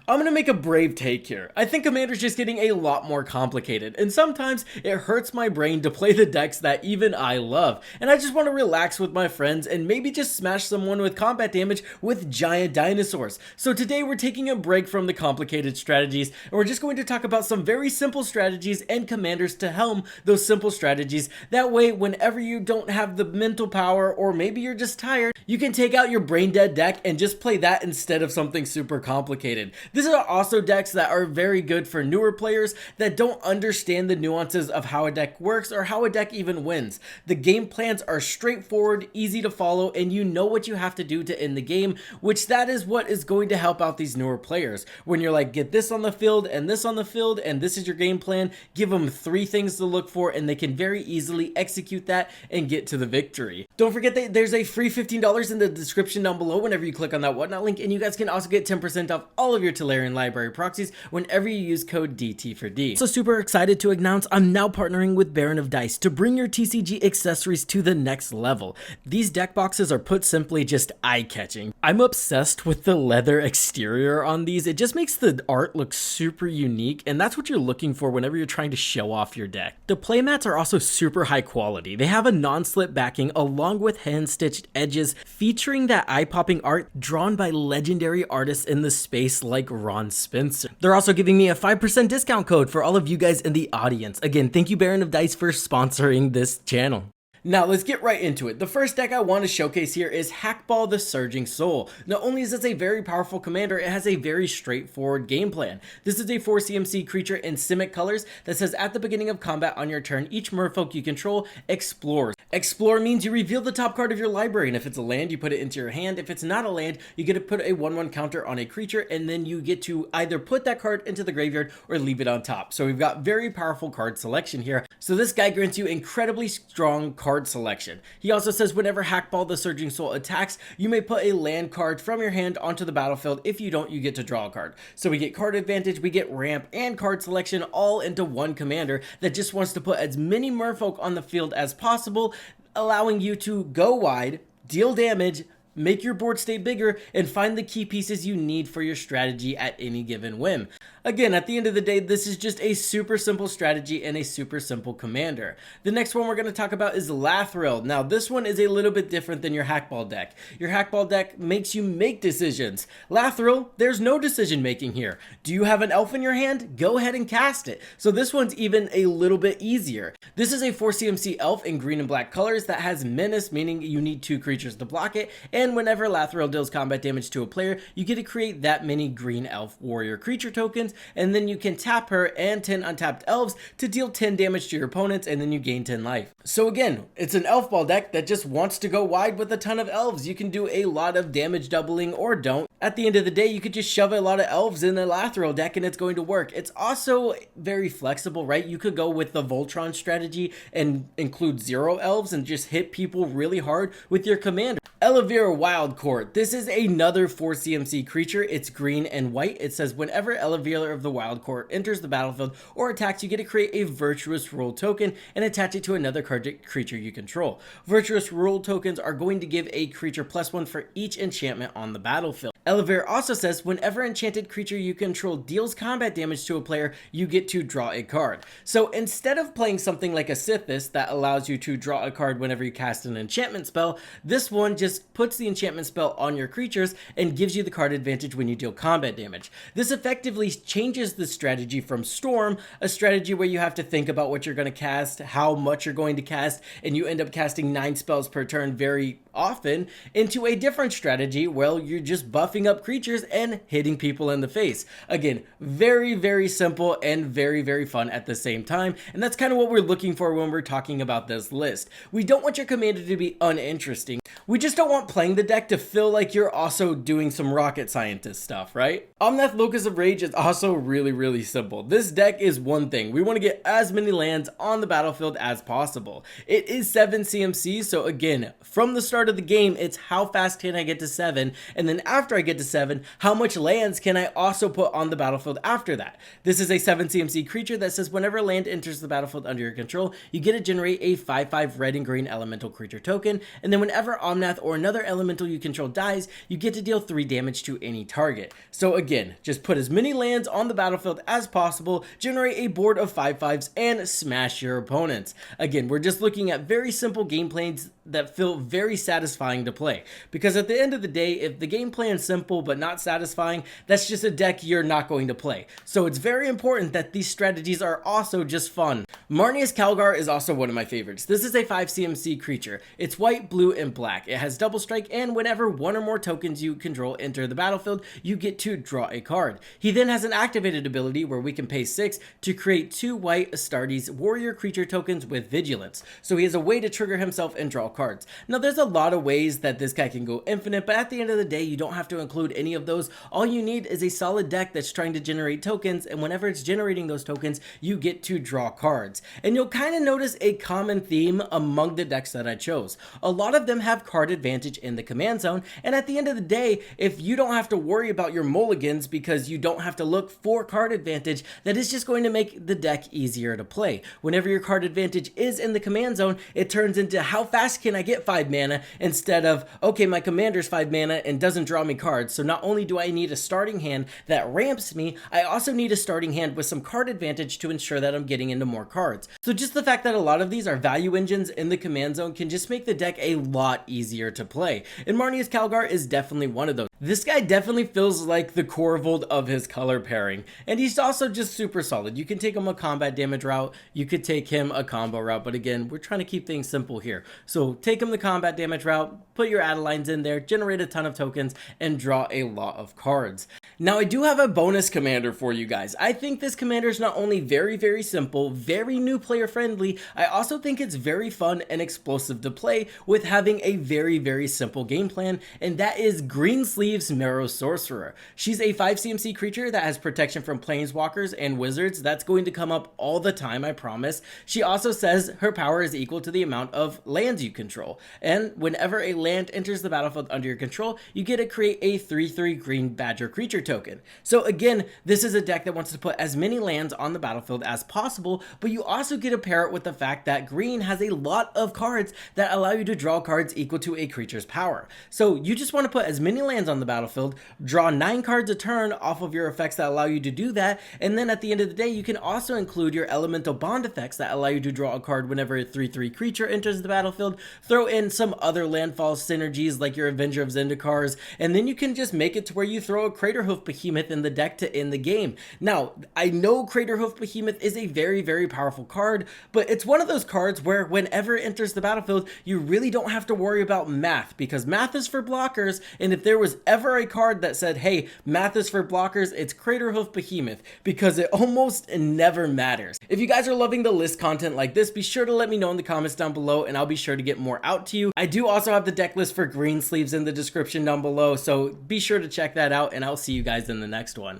I'm gonna make a brave take here. I think Commander's just getting a lot more complicated, and sometimes it hurts my brain to play the decks that even I love, and I just want to relax with my friends and maybe just smash someone with combat damage with giant dinosaurs. So today we're taking a break from the complicated strategies, and we're just going to talk about some very simple strategies and commanders to helm those simple strategies. That way, whenever you don't have the mental power, or maybe you're just tired, you can take out your brain dead deck and just play that instead of something super complicated. These are also decks that are very good for newer players that don't understand the nuances of how a deck works or how a deck even wins. The game plans are straightforward, easy to follow, and you know what you have to do to end the game, which that is what is going to help out these newer players. When you're like, get this on the field and this on the field and this is your game plan, give them 3 things to look for and they can very easily execute that and get to the victory. Don't forget that there's a free $15 in the description down below whenever you click on that whatnot link, and you guys can also get 10% off all of your Tolarian library proxies whenever you use code DT4D. So super excited to announce I'm now partnering with Baron of Dice to bring your TCG accessories to the next level. These deck boxes are put simply just eye-catching. I'm obsessed with the leather exterior on these. It just makes the art look super unique, and that's what you're looking for whenever you're trying to show off your deck. The playmats are also super high quality. They have a non-slip backing along with hand-stitched edges featuring that eye-popping art drawn by legendary artists in the space like Ron Spencer. They're also giving me a 5% discount code for all of you guys in the audience. Again, thank you Baron of Dice for sponsoring this channel. Now let's get right into it. The first deck I want to showcase here is Hakbal the Surging Soul. Not only is this a very powerful commander, it has a very straightforward game plan. This is a 4 CMC creature in Simic colors that says at the beginning of combat on your turn, each merfolk you control explores. Explore means you reveal the top card of your library, and if it's a land, you put it into your hand. If it's not a land, you get to put a 1/1 counter on a creature, and then you get to either put that card into the graveyard or leave it on top. So we've got very powerful card selection here. So this guy grants you incredibly strong card selection. He also says whenever Hakbal the Surging Soul attacks, you may put a land card from your hand onto the battlefield. If you don't, you get to draw a card. So we get card advantage, we get ramp, and card selection all into one commander that just wants to put as many merfolk on the field as possible, allowing you to go wide, deal damage, make your board stay bigger, and find the key pieces you need for your strategy at any given whim. Again, at the end of the day, this is just a super simple strategy and a super simple commander. The next one we're going to talk about is Lathril. Now, this one is a little bit different than your Hakbal deck. Your Hakbal deck makes you make decisions. Lathril, there's no decision making here. Do you have an elf in your hand? Go ahead and cast it. So this one's even a little bit easier. This is a 4 CMC elf in green and black colors that has menace, meaning you need 2 creatures to block it, and whenever Lathril deals combat damage to a player, you get to create that many green elf warrior creature tokens, and then you can tap her and 10 untapped elves to deal 10 damage to your opponents, and then you gain 10 life. So again, it's an elf ball deck that just wants to go wide with a ton of elves. You can do a lot of damage doubling or don't. At the end of the day, you could just shove a lot of elves in a Lathril deck and it's going to work. It's also very flexible, right? You could go with the Voltron strategy and include 0 elves and just hit people really hard with your commander. Ellivere Wild Court. This is another 4 CMC creature. It's green and white. It says whenever Ellivere of the Wild Court enters the battlefield or attacks, you get to create a Virtuous Rule token and attach it to another creature you control. Virtuous Rule tokens are going to give a creature +1 for each enchantment on the battlefield. Ellivere also says whenever enchanted creature you control deals combat damage to a player, you get to draw a card. So instead of playing something like a Sithis that allows you to draw a card whenever you cast an enchantment spell, this one just puts the enchantment spell on your creatures and gives you the card advantage when you deal combat damage. This effectively changes the strategy from Storm, a strategy where you have to think about what you're going to cast, how much you're going to cast, and you end up casting 9 spells per turn very often, into a different strategy where you're just buffing up creatures and hitting people in the face. Again, very simple and very fun at the same time, and that's kind of what we're looking for when we're talking about this list. We don't want your commander to be uninteresting. We just don't want playing the deck to feel like you're also doing some rocket scientist stuff, right? Omnath Locus of Rage is also really simple. This deck is one thing. We want to get as many lands on the battlefield as possible. It is 7 CMC, so again, from the start of the game, it's how fast can I get to 7, and then after I get to 7, how much lands can I also put on the battlefield after that? This is a 7 CMC creature that says whenever land enters the battlefield under your control, you get to generate a 5/5 red and green elemental creature token, and then whenever on Omnath or another elemental you control dies, you get to deal 3 damage to any target. So again, just put as many lands on the battlefield as possible, generate a board of 5/5s, and smash your opponents. Again, we're just looking at very simple game plans that feel very satisfying to play. Because at the end of the day, if the game plan is simple but not satisfying, that's just a deck you're not going to play. So it's very important that these strategies are also just fun. Marneus Calgar is also one of my favorites. This is a 5 CMC creature. It's white, blue, and black. It has double strike, and whenever one or more tokens you control enter the battlefield, you get to draw a card. He then has an activated ability where we can pay 6 to create 2 white Astartes warrior creature tokens with vigilance. So he has a way to trigger himself and draw cards. Now there's a lot of ways that this guy can go infinite, but at the end of the day, you don't have to include any of those. All you need is a solid deck that's trying to generate tokens, and whenever it's generating those tokens, you get to draw cards. And you'll kind of notice a common theme among the decks that I chose. A lot of them have card advantage in the command zone, and at the end of the day, if you don't have to worry about your mulligans because you don't have to look for card advantage, that is just going to make the deck easier to play. Whenever your card advantage is in the command zone, it turns into how fast can I get 5 mana instead of, okay, my commander's 5 mana and doesn't draw me cards, so not only do I need a starting hand that ramps me, I also need a starting hand with some card advantage to ensure that I'm getting into more cards. So just the fact that a lot of these are value engines in the command zone can just make the deck a lot easier to play, and Marneus Calgar is definitely one of those. This guy definitely feels like the Corvold of his color pairing, and he's also just super solid. You can take him a combat damage route, you could take him a combo route, but again, we're trying to keep things simple here. So take him the combat damage route, put your Adelines in there, generate a ton of tokens, and draw a lot of cards. Now I do have a bonus commander for you guys. I think this commander is not only very simple, very new player friendly, I also think it's very fun and explosive to play with having a very simple game plan, and that is Greensleeves Marrow Sorcerer. She's a 5 CMC creature that has protection from planeswalkers and wizards. That's going to come up all the time, I promise. She also says her power is equal to the amount of lands you control, and whenever a land enters the battlefield under your control, you get to create a 3/3 green badger creature token. So again, this is a deck that wants to put as many lands on the battlefield as possible, but you also get to pair it with the fact that green has a lot of cards that allow you to draw cards equal to a creature's power. So you just want to put as many lands on the battlefield, draw 9 cards a turn off of your effects that allow you to do that, and then at the end of the day, you can also include your elemental bond effects that allow you to draw a card whenever a 3/3 creature enters the battlefield, throw in some other landfall synergies like your Avenger of Zendikars, and then you can just make it to where you throw a Craterhoof Behemoth in the deck to end the game. Now, I know Craterhoof Behemoth is a very powerful card, but it's one of those cards where whenever it enters the battlefield, you really don't have to worry about math, because math is for blockers, and if there was ever a card that said, hey, math is for blockers, it's Craterhoof Behemoth, because it almost never matters. If you guys are loving the list content like this, be sure to let me know in the comments down below, and I'll be sure to get more out to you. I do also have the deck list for Greensleeves in the description down below, so be sure to check that out, and I'll see you guys in the next one.